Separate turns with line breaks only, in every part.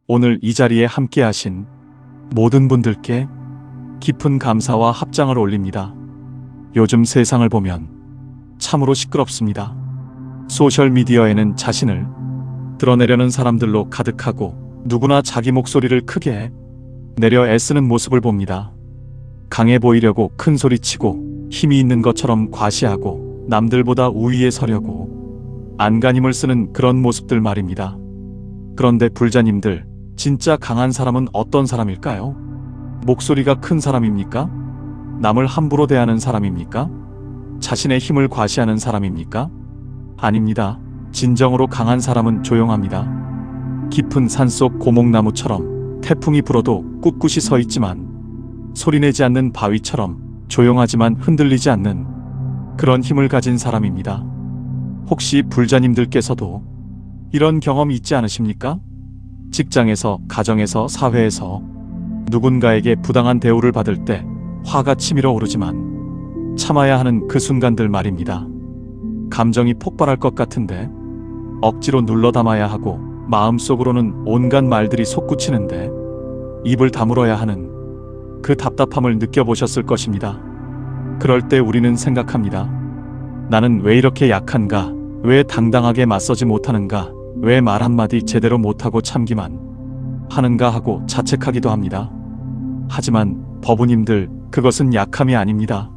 오늘 이 자리에 함께하신 모든 분들께 깊은 감사와 합장을 올립니다. 요즘 세상을 보면 참으로 시끄럽습니다. 소셜미디어에는 자신을 드러내려는 사람들로 가득하고 누구나 자기 목소리를 크게 내려 애쓰는 모습을 봅니다. 강해 보이려고 큰 소리치고 힘이 있는 것처럼 과시하고 남들보다 우위에 서려고 안간힘을 쓰는 그런 모습들 말입니다. 그런데 불자님들, 진짜 강한 사람은 어떤 사람일까요? 목소리가 큰 사람입니까? 남을 함부로 대하는 사람입니까? 자신의 힘을 과시하는 사람입니까? 아닙니다. 진정으로 강한 사람은 조용합니다. 깊은 산속 고목나무처럼 태풍이 불어도 꿋꿋이 서 있지만 소리내지 않는 바위처럼 조용하지만 흔들리지 않는 그런 힘을 가진 사람입니다. 혹시 불자님들께서도 이런 경험 있지 않으십니까? 직장에서, 가정에서, 사회에서 누군가에게 부당한 대우를 받을 때 화가 치밀어 오르지만 참아야 하는 그 순간들 말입니다. 감정이 폭발할 것 같은데 억지로 눌러 담아야 하고 마음속으로는 온갖 말들이 솟구치는데 입을 다물어야 하는 그 답답함을 느껴보셨을 것입니다. 그럴 때 우리는 생각합니다. 나는 왜 이렇게 약한가? 왜 당당하게 맞서지 못하는가? 왜 말 한마디 제대로 못하고 참기만 하는가 하고 자책하기도 합니다. 하지만 법우님들, 그것은 약함이 아닙니다.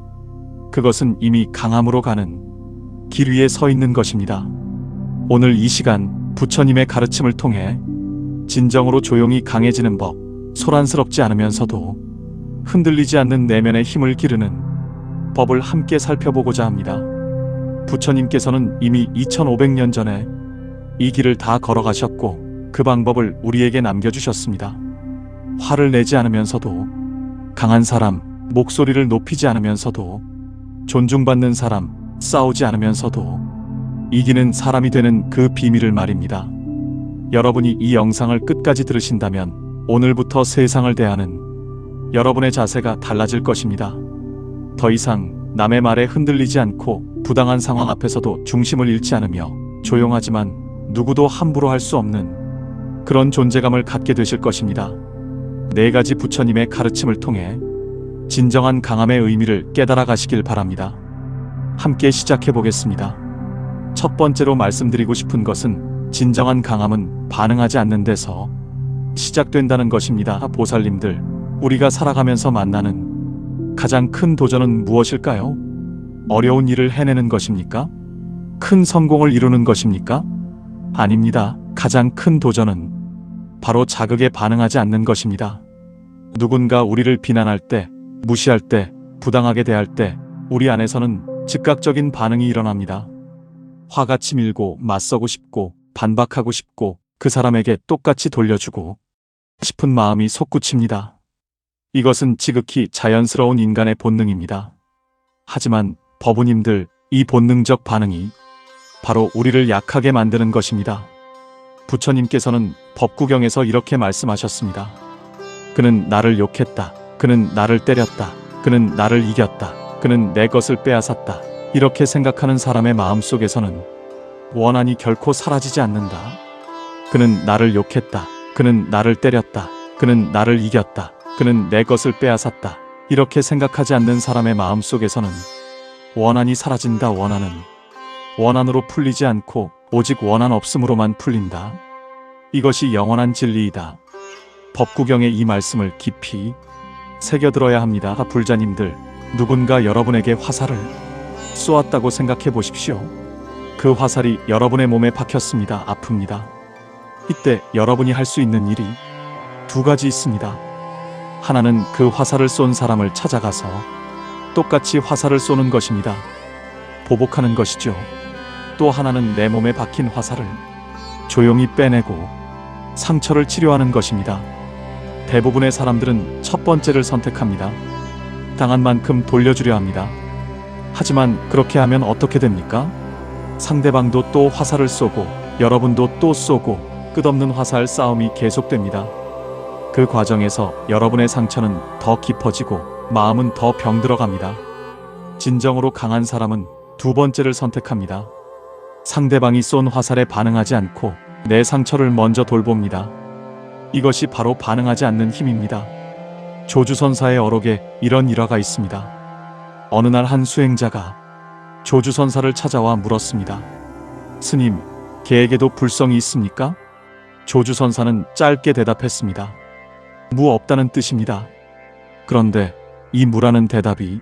그것은 이미 강함으로 가는 길 위에 서 있는 것입니다. 오늘 이 시간 부처님의 가르침을 통해 진정으로 조용히 강해지는 법, 소란스럽지 않으면서도 흔들리지 않는 내면의 힘을 기르는 법을 함께 살펴보고자 합니다. 부처님께서는 이미 2500년 전에 이 길을 다 걸어가셨고 그 방법을 우리에게 남겨주셨습니다. 화를 내지 않으면서도 강한 사람, 목소리를 높이지 않으면서도 존중받는 사람, 싸우지 않으면서도 이기는 사람이 되는 그 비밀을 말입니다. 여러분이 이 영상을 끝까지 들으신다면 오늘부터 세상을 대하는 여러분의 자세가 달라질 것입니다. 더 이상 남의 말에 흔들리지 않고 부당한 상황 앞에서도 중심을 잃지 않으며 조용하지만 누구도 함부로 할 수 없는 그런 존재감을 갖게 되실 것입니다. 4가지 부처님의 가르침을 통해 진정한 강함의 의미를 깨달아 가시길 바랍니다. 함께 시작해 보겠습니다. 첫 번째로 말씀드리고 싶은 것은 진정한 강함은 반응하지 않는 데서 시작된다는 것입니다. 보살님들, 우리가 살아가면서 만나는 가장 큰 도전은 무엇일까요? 어려운 일을 해내는 것입니까? 큰 성공을 이루는 것입니까? 아닙니다. 가장 큰 도전은 바로 자극에 반응하지 않는 것입니다. 누군가 우리를 비난할 때, 무시할 때, 부당하게 대할 때 우리 안에서는 즉각적인 반응이 일어납니다. 화가 치밀고 맞서고 싶고 반박하고 싶고 그 사람에게 똑같이 돌려주고 싶은 마음이 솟구칩니다. 이것은 지극히 자연스러운 인간의 본능입니다. 하지만 법우님들, 이 본능적 반응이 바로 우리를 약하게 만드는 것입니다. 부처님께서는 법구경에서 이렇게 말씀하셨습니다. 그는 나를 욕했다. 그는 나를 때렸다. 그는 나를 이겼다. 그는 내 것을 빼앗았다. 이렇게 생각하는 사람의 마음속에서는 원한이 결코 사라지지 않는다. 그는 나를 욕했다. 그는 나를 때렸다. 그는 나를 이겼다. 그는 내 것을 빼앗았다. 이렇게 생각하지 않는 사람의 마음속에서는 원한이 사라진다. 원한으로 풀리지 않고 오직 원한 없음으로만 풀린다. 이것이 영원한 진리이다. 법구경의 이 말씀을 깊이 새겨들어야 합니다. 불자님들, 누군가 여러분에게 화살을 쏘았다고 생각해 보십시오. 그 화살이 여러분의 몸에 박혔습니다. 아픕니다. 이때 여러분이 할 수 있는 일이 2가지 있습니다. 하나는 그 화살을 쏜 사람을 찾아가서 똑같이 화살을 쏘는 것입니다. 보복하는 것이죠. 또 하나는 내 몸에 박힌 화살을 조용히 빼내고 상처를 치료하는 것입니다. 대부분의 사람들은 첫 번째를 선택합니다. 당한 만큼 돌려주려 합니다. 하지만 그렇게 하면 어떻게 됩니까? 상대방도 또 화살을 쏘고 여러분도 또 쏘고 끝없는 화살 싸움이 계속됩니다. 그 과정에서 여러분의 상처는 더 깊어지고 마음은 더 병들어갑니다. 진정으로 강한 사람은 2번째를 선택합니다. 상대방이 쏜 화살에 반응하지 않고 내 상처를 먼저 돌봅니다. 이것이 바로 반응하지 않는 힘입니다. 조주선사의 어록에 이런 일화가 있습니다. 어느 날 한 수행자가 조주선사를 찾아와 물었습니다. 스님, 개에게도 불성이 있습니까? 조주선사는 짧게 대답했습니다. 무 없다는 뜻입니다. 그런데 이 무라는 대답이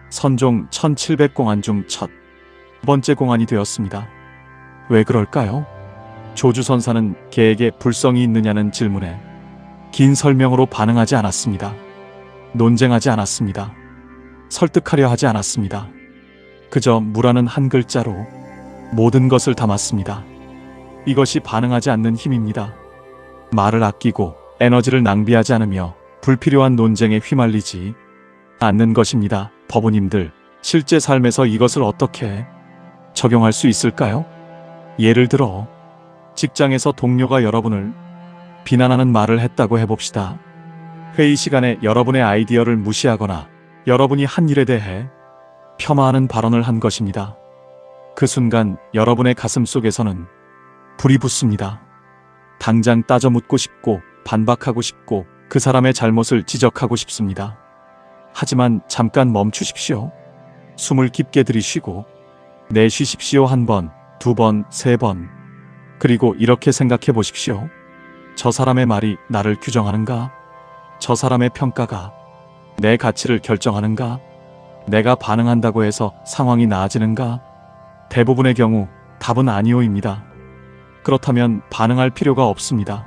선종 1700공안 중 첫 번째 공안이 되었습니다. 왜 그럴까요? 조주선사는 개에게 불성이 있느냐는 질문에 긴 설명으로 반응하지 않았습니다. 논쟁하지 않았습니다. 설득하려 하지 않았습니다. 그저 무라는 한 글자로 모든 것을 담았습니다. 이것이 반응하지 않는 힘입니다. 말을 아끼고 에너지를 낭비하지 않으며 불필요한 논쟁에 휘말리지 않는 것입니다. 법우님들, 실제 삶에서 이것을 어떻게 적용할 수 있을까요? 예를 들어 직장에서 동료가 여러분을 비난하는 말을 했다고 해봅시다. 회의 시간에 여러분의 아이디어를 무시하거나 여러분이 한 일에 대해 폄하하는 발언을 한 것입니다. 그 순간 여러분의 가슴 속에서는 불이 붙습니다. 당장 따져 묻고 싶고 반박하고 싶고 그 사람의 잘못을 지적하고 싶습니다. 하지만 잠깐 멈추십시오. 숨을 깊게 들이쉬고 내쉬십시오. 한 번, 두 번, 세 번. 그리고 이렇게 생각해 보십시오. 저 사람의 말이 나를 규정하는가? 저 사람의 평가가 내 가치를 결정하는가? 내가 반응한다고 해서 상황이 나아지는가? 대부분의 경우 답은 아니오입니다. 그렇다면 반응할 필요가 없습니다.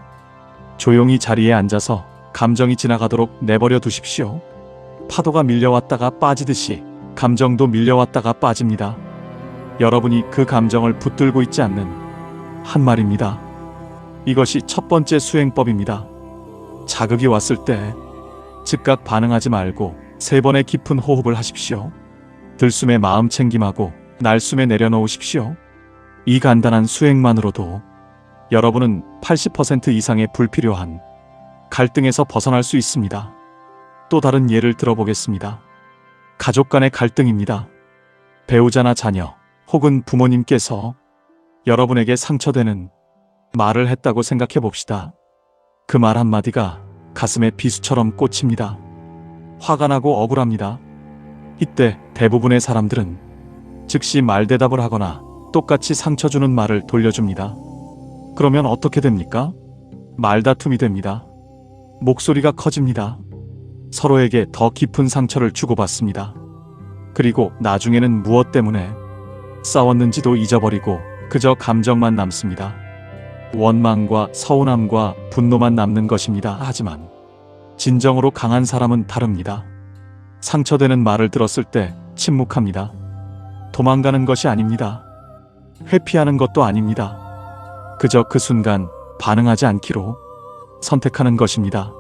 조용히 자리에 앉아서 감정이 지나가도록 내버려 두십시오. 파도가 밀려왔다가 빠지듯이 감정도 밀려왔다가 빠집니다. 여러분이 그 감정을 붙들고 있지 않는 한 말입니다. 이것이 첫 번째 수행법입니다. 자극이 왔을 때 즉각 반응하지 말고 3번의 깊은 호흡을 하십시오. 들숨에 마음 챙김하고 날숨에 내려놓으십시오. 이 간단한 수행만으로도 여러분은 80% 이상의 불필요한 갈등에서 벗어날 수 있습니다. 또 다른 예를 들어보겠습니다. 가족 간의 갈등입니다. 배우자나 자녀 혹은 부모님께서 여러분에게 상처되는 말을 했다고 생각해 봅시다. 그 말 한마디가 가슴에 비수처럼 꽂힙니다. 화가 나고 억울합니다. 이때 대부분의 사람들은 즉시 말대답을 하거나 똑같이 상처 주는 말을 돌려줍니다. 그러면 어떻게 됩니까? 말다툼이 됩니다. 목소리가 커집니다. 서로에게 더 깊은 상처를 주고받습니다. 그리고 나중에는 무엇 때문에 싸웠는지도 잊어버리고 그저 감정만 남습니다. 원망과 서운함과 분노만 남는 것입니다. 하지만 진정으로 강한 사람은 다릅니다. 상처되는 말을 들었을 때 침묵합니다. 도망가는 것이 아닙니다. 회피하는 것도 아닙니다. 그저 그 순간 반응하지 않기로 선택하는 것입니다.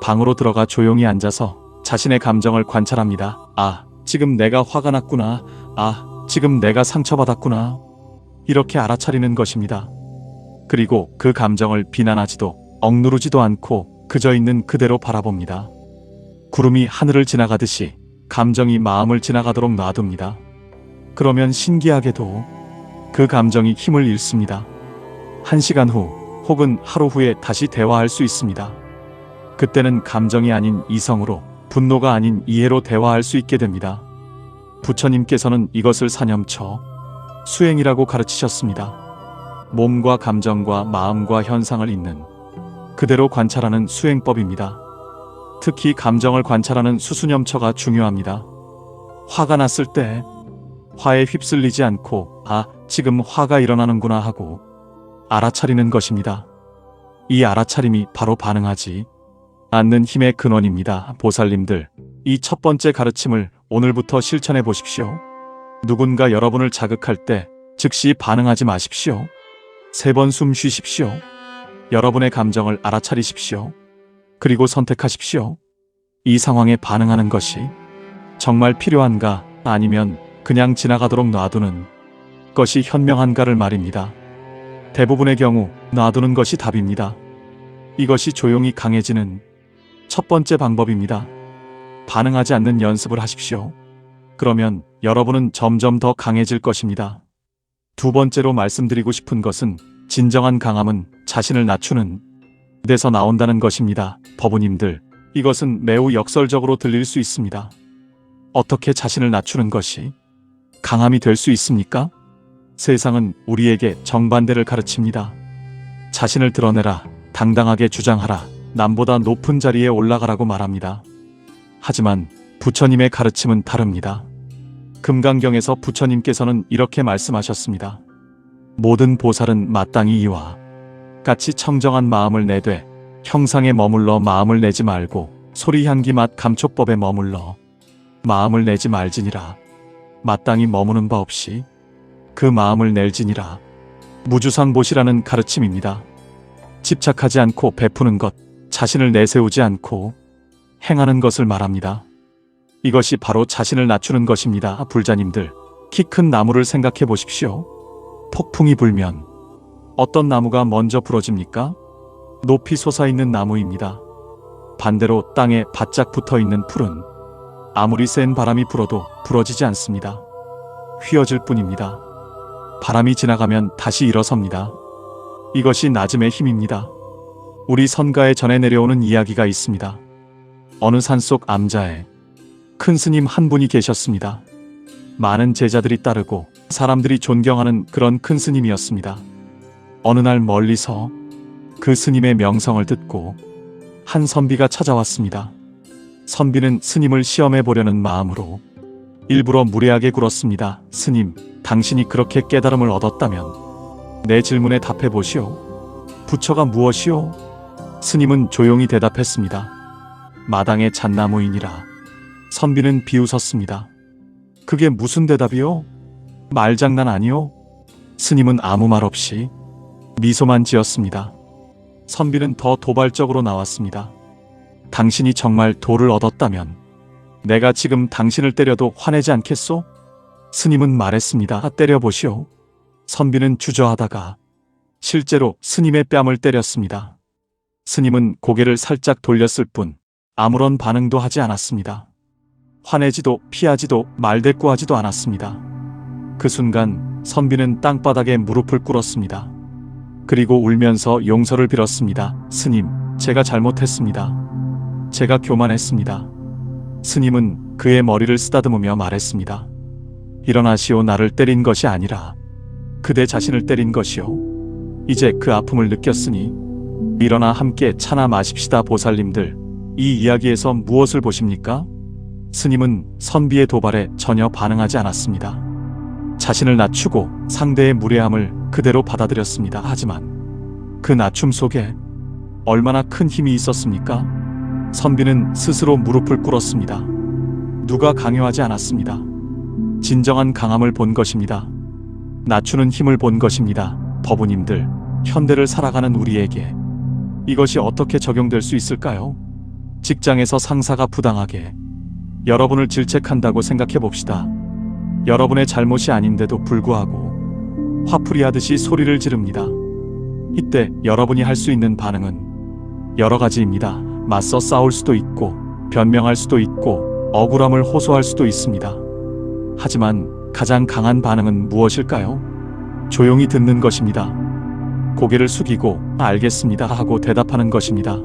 방으로 들어가 조용히 앉아서 자신의 감정을 관찰합니다. 아, 지금 내가 화가 났구나. 아, 지금 내가 상처받았구나. 이렇게 알아차리는 것입니다. 그리고 그 감정을 비난하지도 억누르지도 않고 그저 있는 그대로 바라봅니다. 구름이 하늘을 지나가듯이 감정이 마음을 지나가도록 놔둡니다. 그러면 신기하게도 그 감정이 힘을 잃습니다. 1시간 후 혹은 하루 후에 다시 대화할 수 있습니다. 그때는 감정이 아닌 이성으로, 분노가 아닌 이해로 대화할 수 있게 됩니다. 부처님께서는 이것을 사념처 수행이라고 가르치셨습니다. 몸과 감정과 마음과 현상을 있는 그대로 관찰하는 수행법입니다. 특히 감정을 관찰하는 수수념처가 중요합니다. 화가 났을 때 화에 휩쓸리지 않고 아, 지금 화가 일어나는구나 하고 알아차리는 것입니다. 이 알아차림이 바로 반응하지 않는 힘의 근원입니다. 보살님들, 이 첫 번째 가르침을 오늘부터 실천해 보십시오. 누군가 여러분을 자극할 때 즉시 반응하지 마십시오. 3번 숨 쉬십시오. 여러분의 감정을 알아차리십시오. 그리고 선택하십시오. 이 상황에 반응하는 것이 정말 필요한가, 아니면 그냥 지나가도록 놔두는 것이 현명한가를 말입니다. 대부분의 경우 놔두는 것이 답입니다. 이것이 조용히 강해지는 첫 번째 방법입니다. 반응하지 않는 연습을 하십시오. 그러면 여러분은 점점 더 강해질 것입니다. 두 번째로 말씀드리고 싶은 것은 진정한 강함은 자신을 낮추는 데서 나온다는 것입니다. 법우님들, 이것은 매우 역설적으로 들릴 수 있습니다. 어떻게 자신을 낮추는 것이 강함이 될 수 있습니까? 세상은 우리에게 정반대를 가르칩니다. 자신을 드러내라, 당당하게 주장하라, 남보다 높은 자리에 올라가라고 말합니다. 하지만 부처님의 가르침은 다릅니다. 금강경에서 부처님께서는 이렇게 말씀하셨습니다. 모든 보살은 마땅히 이와 같이 청정한 마음을 내되 형상에 머물러 마음을 내지 말고 소리 향기 맛 감촉법에 머물러 마음을 내지 말지니라. 마땅히 머무는 바 없이 그 마음을 낼지니라. 무주상보시라는 가르침입니다. 집착하지 않고 베푸는 것, 자신을 내세우지 않고 행하는 것을 말합니다. 이것이 바로 자신을 낮추는 것입니다. 불자님들, 키 큰 나무를 생각해 보십시오. 폭풍이 불면 어떤 나무가 먼저 부러집니까? 높이 솟아있는 나무입니다. 반대로 땅에 바짝 붙어있는 풀은 아무리 센 바람이 불어도 부러지지 않습니다. 휘어질 뿐입니다. 바람이 지나가면 다시 일어섭니다. 이것이 낮음의 힘입니다. 우리 선가에 전해 내려오는 이야기가 있습니다. 어느 산속 암자에 큰 스님 한 분이 계셨습니다. 많은 제자들이 따르고 사람들이 존경하는 그런 큰 스님이었습니다. 어느 날 멀리서 그 스님의 명성을 듣고 한 선비가 찾아왔습니다. 선비는 스님을 시험해 보려는 마음으로 일부러 무례하게 굴었습니다. 스님, 당신이 그렇게 깨달음을 얻었다면 내 질문에 답해 보시오. 부처가 무엇이오? 스님은 조용히 대답했습니다. 마당의 잣나무이니라. 선비는 비웃었습니다. 그게 무슨 대답이오? 말장난 아니오? 스님은 아무 말 없이 미소만 지었습니다. 선비는 더 도발적으로 나왔습니다. 당신이 정말 도를 얻었다면 내가 지금 당신을 때려도 화내지 않겠소? 스님은 말했습니다. 때려보시오. 선비는 주저하다가 실제로 스님의 뺨을 때렸습니다. 스님은 고개를 살짝 돌렸을 뿐 아무런 반응도 하지 않았습니다. 화내지도 피하지도 말대꾸하지도 않았습니다. 그 순간 선비는 땅바닥에 무릎을 꿇었습니다. 그리고 울면서 용서를 빌었습니다. 스님, 제가 잘못했습니다. 제가 교만했습니다. 스님은 그의 머리를 쓰다듬으며 말했습니다. 일어나시오. 나를 때린 것이 아니라 그대 자신을 때린 것이오. 이제 그 아픔을 느꼈으니 일어나 함께 차나 마십시다. 보살님들, 이 이야기에서 무엇을 보십니까? 스님은 선비의 도발에 전혀 반응하지 않았습니다. 자신을 낮추고 상대의 무례함을 그대로 받아들였습니다. 하지만 그 낮춤 속에 얼마나 큰 힘이 있었습니까? 선비는 스스로 무릎을 꿇었습니다. 누가 강요하지 않았습니다. 진정한 강함을 본 것입니다. 낮추는 힘을 본 것입니다. 법우님들, 현대를 살아가는 우리에게 이것이 어떻게 적용될 수 있을까요? 직장에서 상사가 부당하게 여러분을 질책한다고 생각해 봅시다. 여러분의 잘못이 아닌데도 불구하고 화풀이하듯이 소리를 지릅니다. 이때 여러분이 할 수 있는 반응은 여러 가지입니다. 맞서 싸울 수도 있고, 변명할 수도 있고, 억울함을 호소할 수도 있습니다. 하지만 가장 강한 반응은 무엇일까요? 조용히 듣는 것입니다. 고개를 숙이고 알겠습니다 하고 대답하는 것입니다.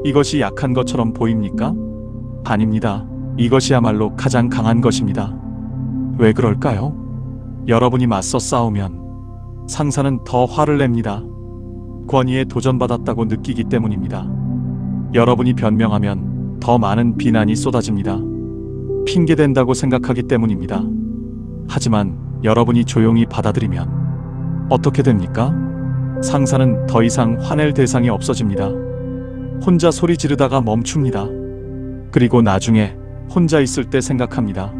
이것이 약한 것처럼 보입니까? 아닙니다. 이것이야말로 가장 강한 것입니다. 왜 그럴까요? 여러분이 맞서 싸우면 상사는 더 화를 냅니다. 권위에 도전받았다고 느끼기 때문입니다. 여러분이 변명하면 더 많은 비난이 쏟아집니다. 핑계댄다고 생각하기 때문입니다. 하지만 여러분이 조용히 받아들이면 어떻게 됩니까? 상사는 더 이상 화낼 대상이 없어집니다. 혼자 소리 지르다가 멈춥니다. 그리고 나중에 혼자 있을 때 생각합니다.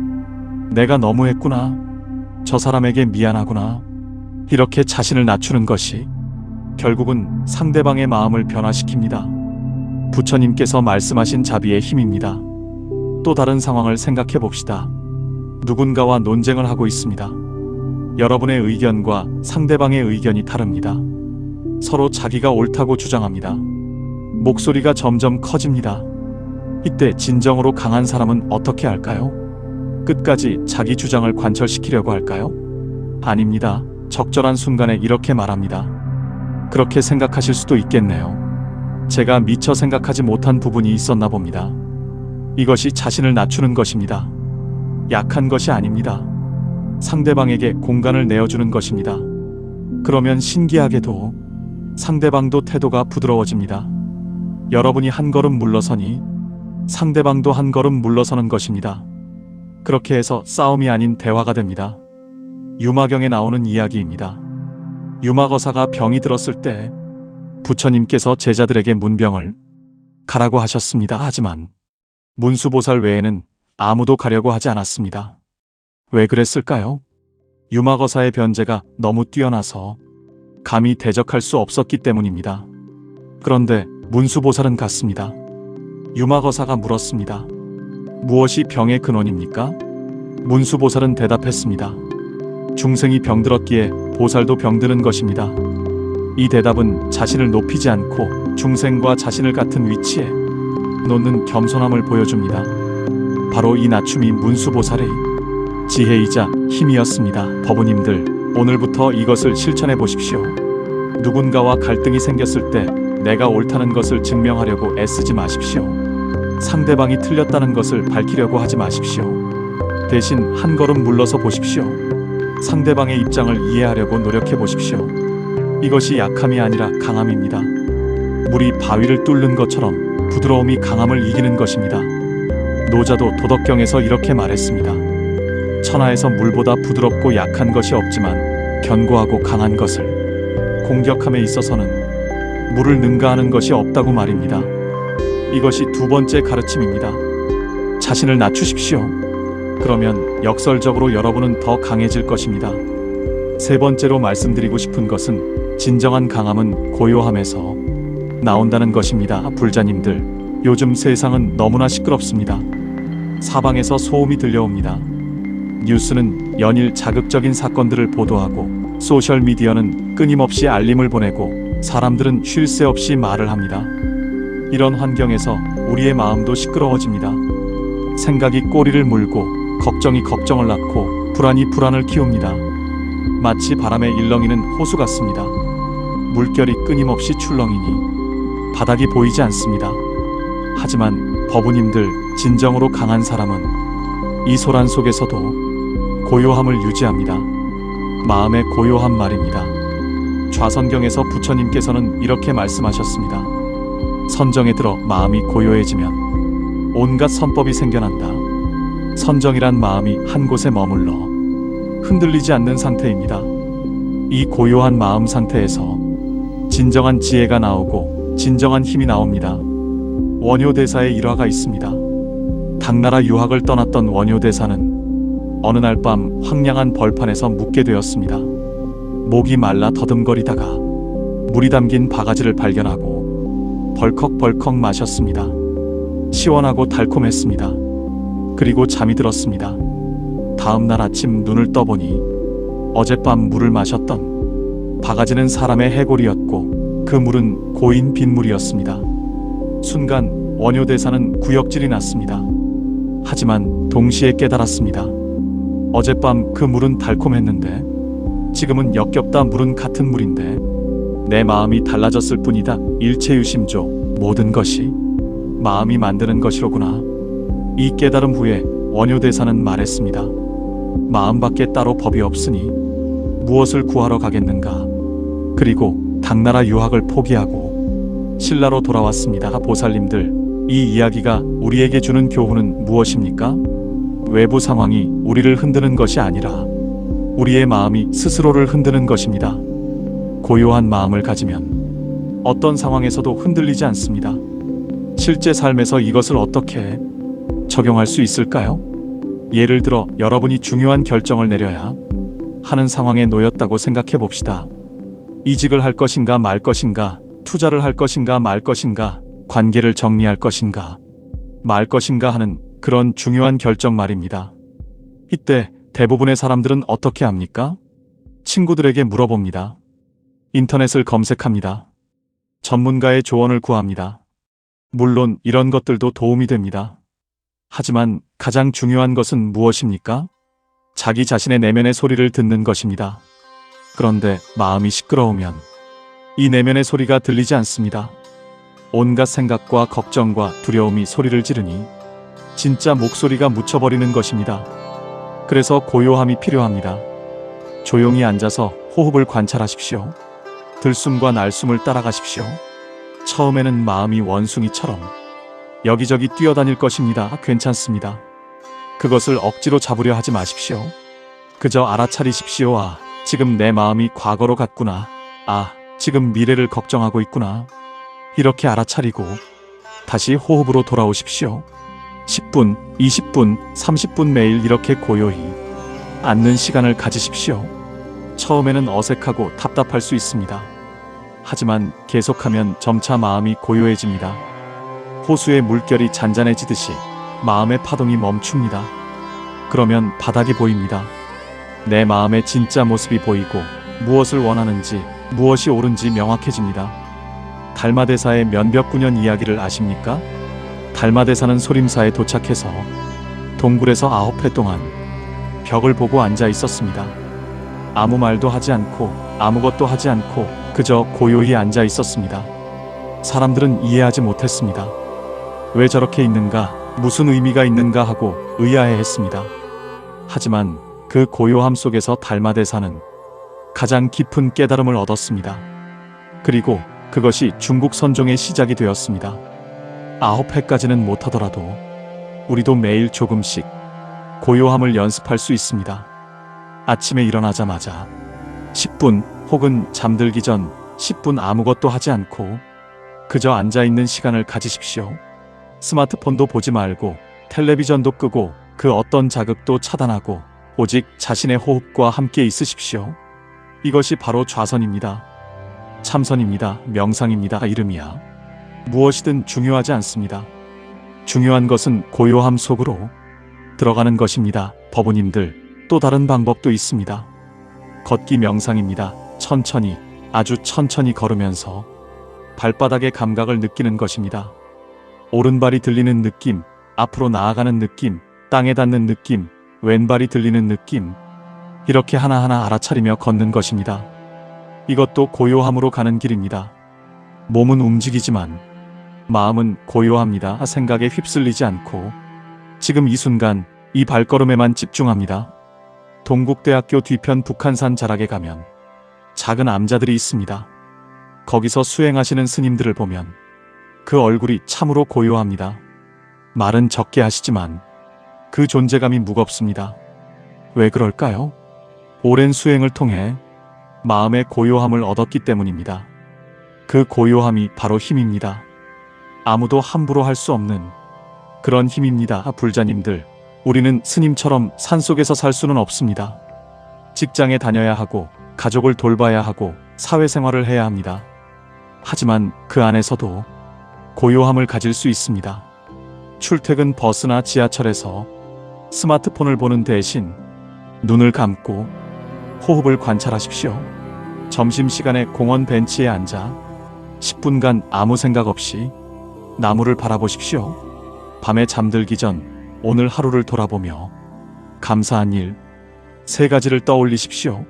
내가 너무했구나. 저 사람에게 미안하구나. 이렇게 자신을 낮추는 것이 결국은 상대방의 마음을 변화시킵니다. 부처님께서 말씀하신 자비의 힘입니다. 또 다른 상황을 생각해 봅시다. 누군가와 논쟁을 하고 있습니다. 여러분의 의견과 상대방의 의견이 다릅니다. 서로 자기가 옳다고 주장합니다. 목소리가 점점 커집니다. 이때 진정으로 강한 사람은 어떻게 할까요? 끝까지 자기 주장을 관철시키려고 할까요? 아닙니다. 적절한 순간에 이렇게 말합니다. 그렇게 생각하실 수도 있겠네요. 제가 미처 생각하지 못한 부분이 있었나 봅니다. 이것이 자신을 낮추는 것입니다. 약한 것이 아닙니다. 상대방에게 공간을 내어주는 것입니다. 그러면 신기하게도 상대방도 태도가 부드러워집니다. 여러분이 한 걸음 물러서니 상대방도 한 걸음 물러서는 것입니다. 그렇게 해서 싸움이 아닌 대화가 됩니다. 유마경에 나오는 이야기입니다. 유마거사가 병이 들었을 때 부처님께서 제자들에게 문병을 가라고 하셨습니다. 하지만 문수보살 외에는 아무도 가려고 하지 않았습니다. 왜 그랬을까요? 유마거사의 변제가 너무 뛰어나서 감히 대적할 수 없었기 때문입니다. 그런데 문수보살은 갔습니다. 유마거사가 물었습니다. 무엇이 병의 근원입니까? 문수보살은 대답했습니다. 중생이 병들었기에 보살도 병드는 것입니다. 이 대답은 자신을 높이지 않고 중생과 자신을 같은 위치에 놓는 겸손함을 보여줍니다. 바로 이 낮춤이 문수보살의 지혜이자 힘이었습니다. 법우님들, 오늘부터 이것을 실천해 보십시오. 누군가와 갈등이 생겼을 때 내가 옳다는 것을 증명하려고 애쓰지 마십시오. 상대방이 틀렸다는 것을 밝히려고 하지 마십시오. 대신 한 걸음 물러서 보십시오. 상대방의 입장을 이해하려고 노력해 보십시오. 이것이 약함이 아니라 강함입니다. 물이 바위를 뚫는 것처럼 부드러움이 강함을 이기는 것입니다. 노자도 도덕경에서 이렇게 말했습니다. 천하에서 물보다 부드럽고 약한 것이 없지만 견고하고 강한 것을 공격함에 있어서는 물을 능가하는 것이 없다고 말입니다. 이것이 두 번째 가르침입니다. 자신을 낮추십시오. 그러면 역설적으로 여러분은 더 강해질 것입니다. 세 번째로 말씀드리고 싶은 것은 진정한 강함은 고요함에서 나온다는 것입니다. 불자님들, 요즘 세상은 너무나 시끄럽습니다. 사방에서 소음이 들려옵니다. 뉴스는 연일 자극적인 사건들을 보도하고 소셜미디어는 끊임없이 알림을 보내고 사람들은 쉴 새 없이 말을 합니다. 이런 환경에서 우리의 마음도 시끄러워집니다. 생각이 꼬리를 물고 걱정이 걱정을 낳고 불안이 불안을 키웁니다. 마치 바람에 일렁이는 호수 같습니다. 물결이 끊임없이 출렁이니 바닥이 보이지 않습니다. 하지만 법우님들, 진정으로 강한 사람은 이 소란 속에서도 고요함을 유지합니다. 마음의 고요함 말입니다. 좌선경에서 부처님께서는 이렇게 말씀하셨습니다. 선정에 들어 마음이 고요해지면 온갖 선법이 생겨난다. 선정이란 마음이 한 곳에 머물러 흔들리지 않는 상태입니다. 이 고요한 마음 상태에서 진정한 지혜가 나오고 진정한 힘이 나옵니다. 원효대사의 일화가 있습니다. 당나라 유학을 떠났던 원효대사는 어느 날 밤 황량한 벌판에서 묵게 되었습니다. 목이 말라 더듬거리다가 물이 담긴 바가지를 발견하고 벌컥벌컥 마셨습니다. 시원하고 달콤했습니다. 그리고 잠이 들었습니다. 다음 날 아침 눈을 떠보니 어젯밤 물을 마셨던 바가지는 사람의 해골이었고 그 물은 고인 빗물이었습니다. 순간 원효대사는 구역질이 났습니다. 하지만 동시에 깨달았습니다. 어젯밤 그 물은 달콤했는데 지금은 역겹다. 물은 같은 물인데 내 마음이 달라졌을 뿐이다. 일체유심조, 모든 것이 마음이 만드는 것이로구나. 이 깨달음 후에 원효대사는 말했습니다. 마음밖에 따로 법이 없으니 무엇을 구하러 가겠는가. 그리고 당나라 유학을 포기하고 신라로 돌아왔습니다. 보살님들, 이 이야기가 우리에게 주는 교훈은 무엇입니까? 외부 상황이 우리를 흔드는 것이 아니라 우리의 마음이 스스로를 흔드는 것입니다. 고요한 마음을 가지면 어떤 상황에서도 흔들리지 않습니다. 실제 삶에서 이것을 어떻게 적용할 수 있을까요? 예를 들어 여러분이 중요한 결정을 내려야 하는 상황에 놓였다고 생각해 봅시다. 이직을 할 것인가 말 것인가, 투자를 할 것인가 말 것인가, 관계를 정리할 것인가 말 것인가 하는 그런 중요한 결정 말입니다. 이때 대부분의 사람들은 어떻게 합니까? 친구들에게 물어봅니다. 인터넷을 검색합니다. 전문가의 조언을 구합니다. 물론 이런 것들도 도움이 됩니다. 하지만 가장 중요한 것은 무엇입니까? 자기 자신의 내면의 소리를 듣는 것입니다. 그런데 마음이 시끄러우면 이 내면의 소리가 들리지 않습니다. 온갖 생각과 걱정과 두려움이 소리를 지르니 진짜 목소리가 묻혀버리는 것입니다. 그래서 고요함이 필요합니다. 조용히 앉아서 호흡을 관찰하십시오. 들숨과 날숨을 따라가십시오. 처음에는 마음이 원숭이처럼 여기저기 뛰어다닐 것입니다. 괜찮습니다. 그것을 억지로 잡으려 하지 마십시오. 그저 알아차리십시오. 아, 지금 내 마음이 과거로 갔구나. 아, 지금 미래를 걱정하고 있구나. 이렇게 알아차리고 다시 호흡으로 돌아오십시오. 10분, 20분, 30분 매일 이렇게 고요히 앉는 시간을 가지십시오. 처음에는 어색하고 답답할 수 있습니다. 하지만 계속하면 점차 마음이 고요해집니다. 호수의 물결이 잔잔해지듯이 마음의 파동이 멈춥니다. 그러면 바닥이 보입니다. 내 마음의 진짜 모습이 보이고 무엇을 원하는지, 무엇이 옳은지 명확해집니다. 달마대사의 면벽군연 이야기를 아십니까? 달마대사는 소림사에 도착해서 동굴에서 9회 동안 벽을 보고 앉아 있었습니다. 아무 말도 하지 않고 아무것도 하지 않고 그저 고요히 앉아 있었습니다. 사람들은 이해하지 못했습니다. 왜 저렇게 있는가, 무슨 의미가 있는가 하고 의아해했습니다. 하지만 그 고요함 속에서 달마대사는 가장 깊은 깨달음을 얻었습니다. 그리고 그것이 중국 선종의 시작이 되었습니다. 9회까지는 못하더라도 우리도 매일 조금씩 고요함을 연습할 수 있습니다. 아침에 일어나자마자 10분 혹은 잠들기 전 10분 아무것도 하지 않고 그저 앉아있는 시간을 가지십시오. 스마트폰도 보지 말고 텔레비전도 끄고 그 어떤 자극도 차단하고 오직 자신의 호흡과 함께 있으십시오. 이것이 바로 좌선입니다. 참선입니다. 명상입니다. 이름이야. 무엇이든 중요하지 않습니다. 중요한 것은 고요함 속으로 들어가는 것입니다. 법우님들, 또 다른 방법도 있습니다. 걷기 명상입니다. 천천히, 아주 천천히 걸으면서 발바닥의 감각을 느끼는 것입니다. 오른발이 들리는 느낌, 앞으로 나아가는 느낌, 땅에 닿는 느낌, 왼발이 들리는 느낌, 이렇게 하나하나 알아차리며 걷는 것입니다. 이것도 고요함으로 가는 길입니다. 몸은 움직이지만 마음은 고요합니다. 생각에 휩쓸리지 않고 지금 이 순간 이 발걸음에만 집중합니다. 동국대학교 뒤편 북한산 자락에 가면 작은 암자들이 있습니다. 거기서 수행하시는 스님들을 보면 그 얼굴이 참으로 고요합니다. 말은 적게 하시지만 그 존재감이 무겁습니다. 왜 그럴까요? 오랜 수행을 통해 마음의 고요함을 얻었기 때문입니다. 그 고요함이 바로 힘입니다. 아무도 함부로 할 수 없는 그런 힘입니다. 불자님들, 우리는 스님처럼 산속에서 살 수는 없습니다. 직장에 다녀야 하고 가족을 돌봐야 하고 사회생활을 해야 합니다. 하지만 그 안에서도 고요함을 가질 수 있습니다. 출퇴근 버스나 지하철에서 스마트폰을 보는 대신 눈을 감고 호흡을 관찰하십시오. 점심시간에 공원 벤치에 앉아 10분간 아무 생각 없이 나무를 바라보십시오. 밤에 잠들기 전 오늘 하루를 돌아보며 감사한 일 3가지를 떠올리십시오.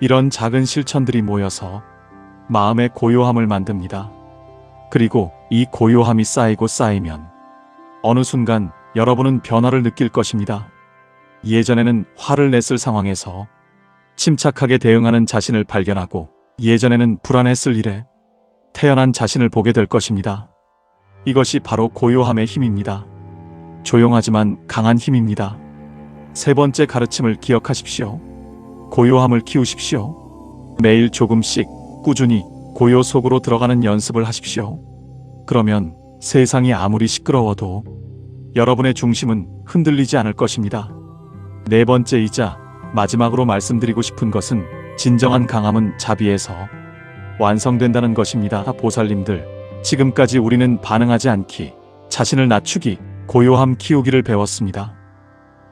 이런 작은 실천들이 모여서 마음의 고요함을 만듭니다. 그리고 이 고요함이 쌓이고 쌓이면 어느 순간 여러분은 변화를 느낄 것입니다. 예전에는 화를 냈을 상황에서 침착하게 대응하는 자신을 발견하고 예전에는 불안했을 일에 태어난 자신을 보게 될 것입니다. 이것이 바로 고요함의 힘입니다. 조용하지만 강한 힘입니다. 3번째 가르침을 기억하십시오. 고요함을 키우십시오. 매일 조금씩 꾸준히 고요 속으로 들어가는 연습을 하십시오. 그러면 세상이 아무리 시끄러워도 여러분의 중심은 흔들리지 않을 것입니다. 4번째이자 마지막으로 말씀드리고 싶은 것은 진정한 강함은 자비에서 완성된다는 것입니다. 보살님들, 지금까지 우리는 반응하지 않기, 자신을 낮추기, 고요함 키우기를 배웠습니다.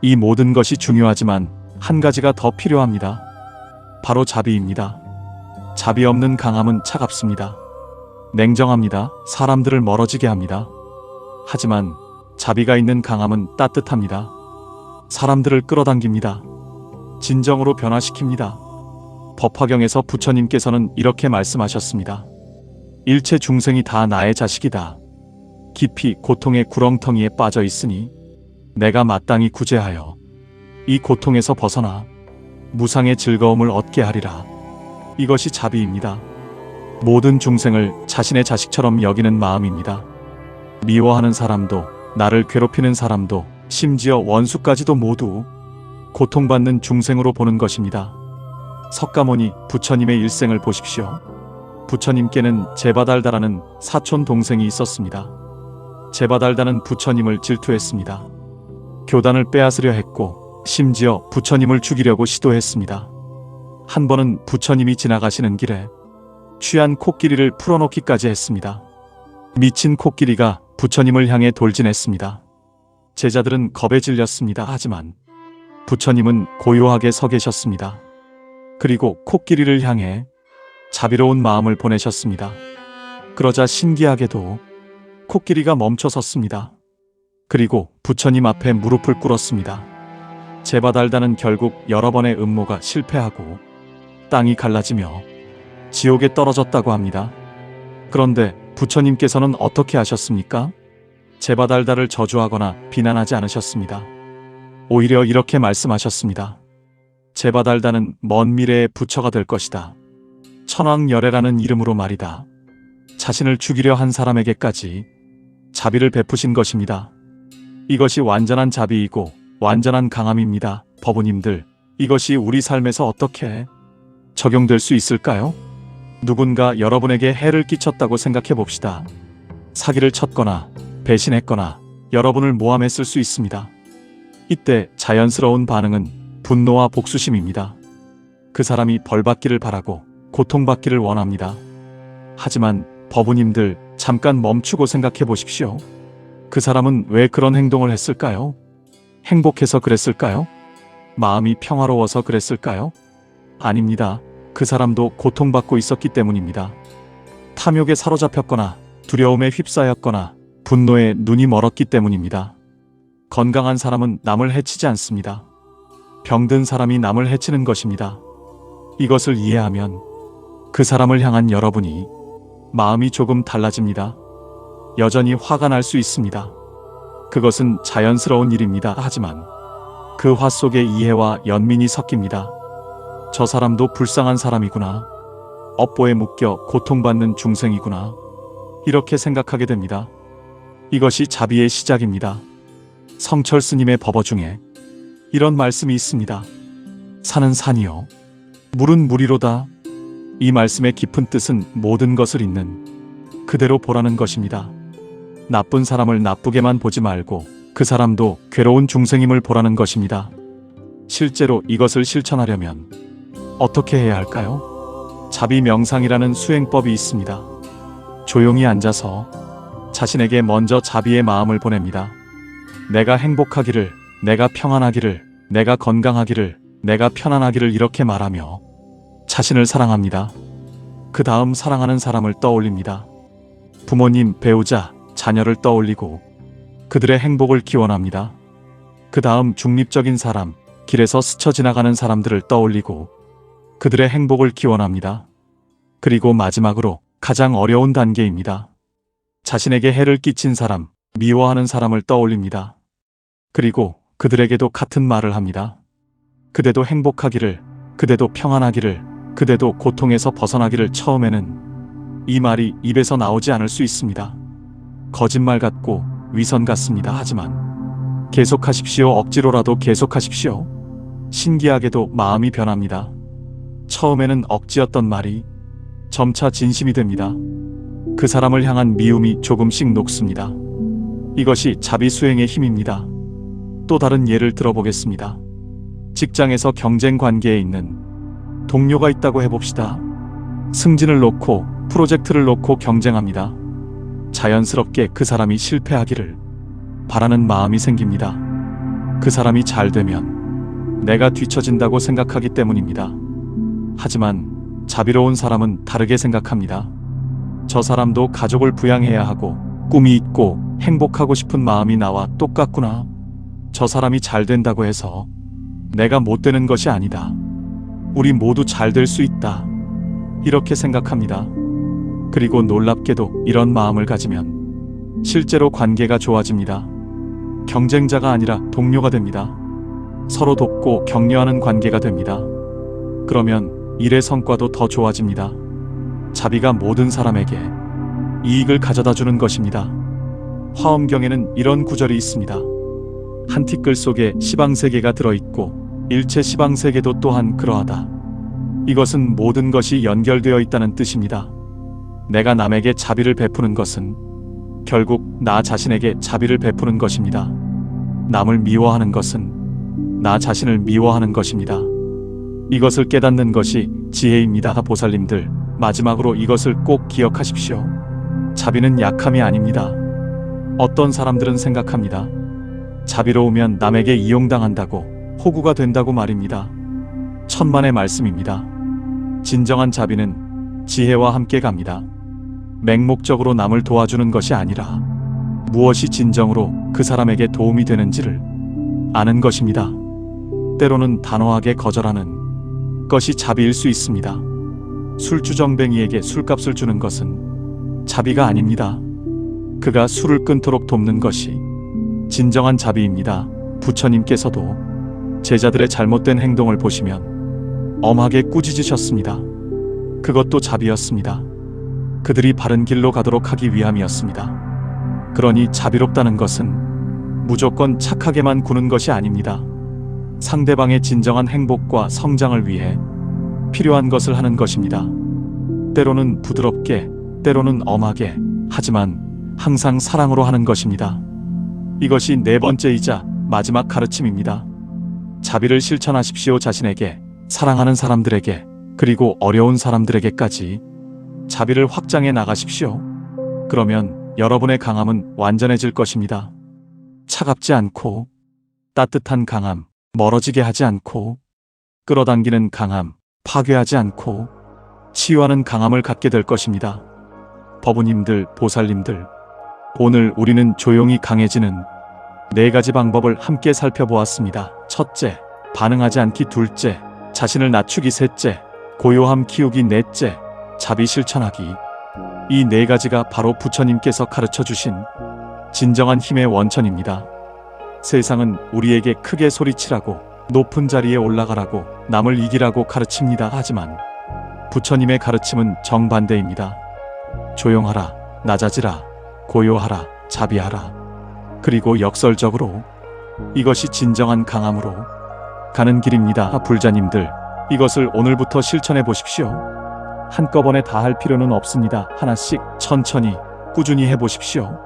이 모든 것이 중요하지만 한 가지가 더 필요합니다. 바로 자비입니다. 자비 없는 강함은 차갑습니다. 냉정합니다. 사람들을 멀어지게 합니다. 하지만 자비가 있는 강함은 따뜻합니다. 사람들을 끌어당깁니다. 진정으로 변화시킵니다. 법화경에서 부처님께서는 이렇게 말씀하셨습니다. 일체 중생이 다 나의 자식이다. 깊이 고통의 구렁텅이에 빠져 있으니 내가 마땅히 구제하여 이 고통에서 벗어나 무상의 즐거움을 얻게 하리라. 이것이 자비입니다. 모든 중생을 자신의 자식처럼 여기는 마음입니다. 미워하는 사람도, 나를 괴롭히는 사람도, 심지어 원수까지도 모두 고통받는 중생으로 보는 것입니다. 석가모니 부처님의 일생을 보십시오. 부처님께는 제바달다라는 사촌 동생이 있었습니다. 제바달다는 부처님을 질투했습니다. 교단을 빼앗으려 했고 심지어 부처님을 죽이려고 시도했습니다. 한 번은 부처님이 지나가시는 길에 취한 코끼리를 풀어놓기까지 했습니다. 미친 코끼리가 부처님을 향해 돌진했습니다. 제자들은 겁에 질렸습니다. 하지만 부처님은 고요하게 서 계셨습니다. 그리고 코끼리를 향해 자비로운 마음을 보내셨습니다. 그러자 신기하게도 코끼리가 멈춰 섰습니다. 그리고 부처님 앞에 무릎을 꿇었습니다. 제바달다는 결국 여러 번의 음모가 실패하고 땅이 갈라지며 지옥에 떨어졌다고 합니다. 그런데 부처님께서는 어떻게 하셨습니까? 제바달다를 저주하거나 비난하지 않으셨습니다. 오히려 이렇게 말씀하셨습니다. 제바달다는 먼 미래의 부처가 될 것이다. 천왕열애라는 이름으로 말이다. 자신을 죽이려 한 사람에게까지 자비를 베푸신 것입니다. 이것이 완전한 자비이고 완전한 강함입니다. 법우님들, 이것이 우리 삶에서 어떻게 적용될 수 있을까요? 누군가 여러분에게 해를 끼쳤다고 생각해 봅시다. 사기를 쳤거나 배신했거나 여러분을 모함했을 수 있습니다. 이때 자연스러운 반응은 분노와 복수심입니다. 그 사람이 벌받기를 바라고 고통받기를 원합니다. 하지만 법우님들, 잠깐 멈추고 생각해 보십시오. 그 사람은 왜 그런 행동을 했을까요? 행복해서 그랬을까요? 마음이 평화로워서 그랬을까요? 아닙니다. 그 사람도 고통받고 있었기 때문입니다. 탐욕에 사로잡혔거나 두려움에 휩싸였거나 분노에 눈이 멀었기 때문입니다. 건강한 사람은 남을 해치지 않습니다. 병든 사람이 남을 해치는 것입니다. 이것을 이해하면 그 사람을 향한 여러분이 마음이 조금 달라집니다. 여전히 화가 날 수 있습니다. 그것은 자연스러운 일입니다. 하지만 그 화 속에 이해와 연민이 섞입니다. 저 사람도 불쌍한 사람이구나. 업보에 묶여 고통받는 중생이구나. 이렇게 생각하게 됩니다. 이것이 자비의 시작입니다. 성철 스님의 법어 중에 이런 말씀이 있습니다. 산은 산이요, 물은 물이로다. 이 말씀의 깊은 뜻은 모든 것을 있는 그대로 보라는 것입니다. 나쁜 사람을 나쁘게만 보지 말고 그 사람도 괴로운 중생임을 보라는 것입니다. 실제로 이것을 실천하려면 어떻게 해야 할까요? 자비 명상이라는 수행법이 있습니다. 조용히 앉아서 자신에게 먼저 자비의 마음을 보냅니다. 내가 행복하기를, 내가 평안하기를, 내가 건강하기를, 내가 편안하기를 이렇게 말하며 자신을 사랑합니다. 그 다음 사랑하는 사람을 떠올립니다. 부모님, 배우자, 자녀를 떠올리고 그들의 행복을 기원합니다. 그 다음 중립적인 사람, 길에서 스쳐 지나가는 사람들을 떠올리고 그들의 행복을 기원합니다. 그리고 마지막으로 가장 어려운 단계입니다. 자신에게 해를 끼친 사람, 미워하는 사람을 떠올립니다. 그리고 그들에게도 같은 말을 합니다. 그대도 행복하기를, 그대도 평안하기를, 그대도 고통에서 벗어나기를. 처음에는 이 말이 입에서 나오지 않을 수 있습니다. 거짓말 같고 위선 같습니다. 하지만 계속하십시오. 억지로라도 계속하십시오. 신기하게도 마음이 변합니다. 처음에는 억지였던 말이 점차 진심이 됩니다. 그 사람을 향한 미움이 조금씩 녹습니다. 이것이 자비 수행의 힘입니다. 또 다른 예를 들어보겠습니다. 직장에서 경쟁 관계에 있는 동료가 있다고 해봅시다. 승진을 놓고 프로젝트를 놓고 경쟁합니다. 자연스럽게 그 사람이 실패하기를 바라는 마음이 생깁니다. 그 사람이 잘 되면 내가 뒤처진다고 생각하기 때문입니다. 하지만 자비로운 사람은 다르게 생각합니다. 저 사람도 가족을 부양해야 하고 꿈이 있고 행복하고 싶은 마음이 나와 똑같구나. 저 사람이 잘 된다고 해서 내가 못 되는 것이 아니다. 우리 모두 잘 될 수 있다. 이렇게 생각합니다. 그리고 놀랍게도 이런 마음을 가지면 실제로 관계가 좋아집니다. 경쟁자가 아니라 동료가 됩니다. 서로 돕고 격려하는 관계가 됩니다. 그러면 일의 성과도 더 좋아집니다. 자비가 모든 사람에게 이익을 가져다 주는 것입니다. 화엄경에는 이런 구절이 있습니다. 한 티끌 속에 시방세계가 들어있고 일체 시방세계도 또한 그러하다. 이것은 모든 것이 연결되어 있다는 뜻입니다. 내가 남에게 자비를 베푸는 것은 결국 나 자신에게 자비를 베푸는 것입니다. 남을 미워하는 것은 나 자신을 미워하는 것입니다. 이것을 깨닫는 것이 지혜입니다. 보살님들, 마지막으로 이것을 꼭 기억하십시오. 자비는 약함이 아닙니다. 어떤 사람들은 생각합니다. 자비로우면 남에게 이용당한다고, 호구가 된다고 말입니다. 천만의 말씀입니다. 진정한 자비는 지혜와 함께 갑니다. 맹목적으로 남을 도와주는 것이 아니라 무엇이 진정으로 그 사람에게 도움이 되는지를 아는 것입니다. 때로는 단호하게 거절하는 것이 자비일 수 있습니다. 술주정뱅이에게 술값을 주는 것은 자비가 아닙니다. 그가 술을 끊도록 돕는 것이 진정한 자비입니다. 부처님께서도 제자들의 잘못된 행동을 보시면 엄하게 꾸짖으셨습니다. 그것도 자비였습니다. 그들이 바른 길로 가도록 하기 위함이었습니다. 그러니 자비롭다는 것은 무조건 착하게만 구는 것이 아닙니다. 상대방의 진정한 행복과 성장을 위해 필요한 것을 하는 것입니다. 때로는 부드럽게, 때로는 엄하게, 하지만 항상 사랑으로 하는 것입니다. 이것이 네 번째이자 마지막 가르침입니다. 자비를 실천하십시오. 자신에게, 사랑하는 사람들에게, 그리고 어려운 사람들에게까지 자비를 확장해 나가십시오. 그러면 여러분의 강함은 완전해질 것입니다. 차갑지 않고 따뜻한 강함, 멀어지게 하지 않고 끌어당기는 강함, 파괴하지 않고 치유하는 강함을 갖게 될 것입니다. 법우님들, 보살님들, 오늘 우리는 조용히 강해지는 4가지 방법을 함께 살펴보았습니다. 첫째, 반응하지 않기. 둘째, 자신을 낮추기. 셋째, 고요함 키우기. 넷째, 자비 실천하기. 이 4가지가 바로 부처님께서 가르쳐 주신 진정한 힘의 원천입니다. 세상은 우리에게 크게 소리치라고, 높은 자리에 올라가라고, 남을 이기라고 가르칩니다. 하지만 부처님의 가르침은 정반대입니다. 조용하라, 낮아지라, 고요하라, 자비하라. 그리고 역설적으로 이것이 진정한 강함으로 가는 길입니다. 불자님들, 이것을 오늘부터 실천해 보십시오. 한꺼번에 다 할 필요는 없습니다. 하나씩 천천히 꾸준히 해보십시오.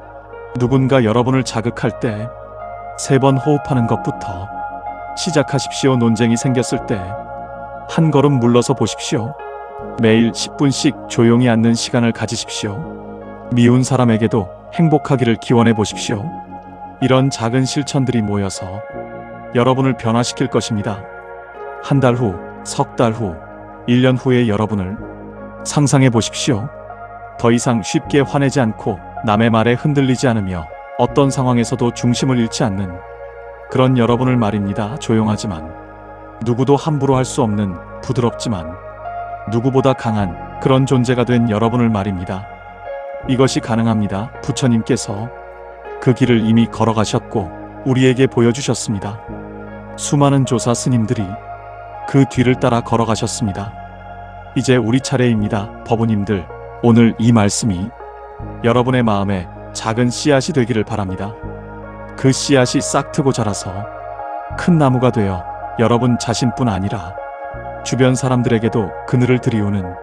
누군가 여러분을 자극할 때 3번 호흡하는 것부터 시작하십시오. 논쟁이 생겼을 때 한 걸음 물러서 보십시오. 매일 10분씩 조용히 앉는 시간을 가지십시오. 미운 사람에게도 행복하기를 기원해 보십시오. 이런 작은 실천들이 모여서 여러분을 변화시킬 것입니다. 한 달 후, 석 달 후, 1년 후의 여러분을 상상해 보십시오. 더 이상 쉽게 화내지 않고 남의 말에 흔들리지 않으며 어떤 상황에서도 중심을 잃지 않는 그런 여러분을 말입니다. 조용하지만 누구도 함부로 할 수 없는, 부드럽지만 누구보다 강한 그런 존재가 된 여러분을 말입니다. 이것이 가능합니다. 부처님께서 그 길을 이미 걸어가셨고 우리에게 보여주셨습니다. 수많은 조사 스님들이 그 뒤를 따라 걸어가셨습니다. 이제 우리 차례입니다. 법우님들, 오늘 이 말씀이 여러분의 마음에 작은 씨앗이 되기를 바랍니다. 그 씨앗이 싹트고 자라서 큰 나무가 되어 여러분 자신뿐 아니라 주변 사람들에게도 그늘을 드리우는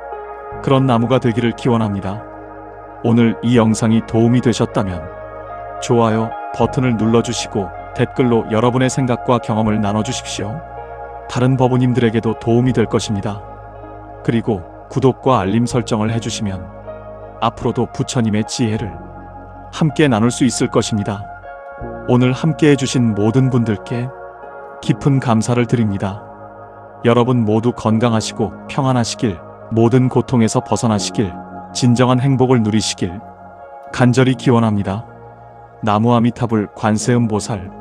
그런 나무가 되기를 기원합니다. 오늘 이 영상이 도움이 되셨다면 좋아요 버튼을 눌러주시고 댓글로 여러분의 생각과 경험을 나눠주십시오. 다른 법우님들에게도 도움이 될 것입니다. 그리고 구독과 알림 설정을 해주시면 앞으로도 부처님의 지혜를 함께 나눌 수 있을 것입니다. 오늘 함께 해주신 모든 분들께 깊은 감사를 드립니다. 여러분 모두 건강하시고 평안하시길, 모든 고통에서 벗어나시길, 진정한 행복을 누리시길 간절히 기원합니다. 나무아미타불 관세음보살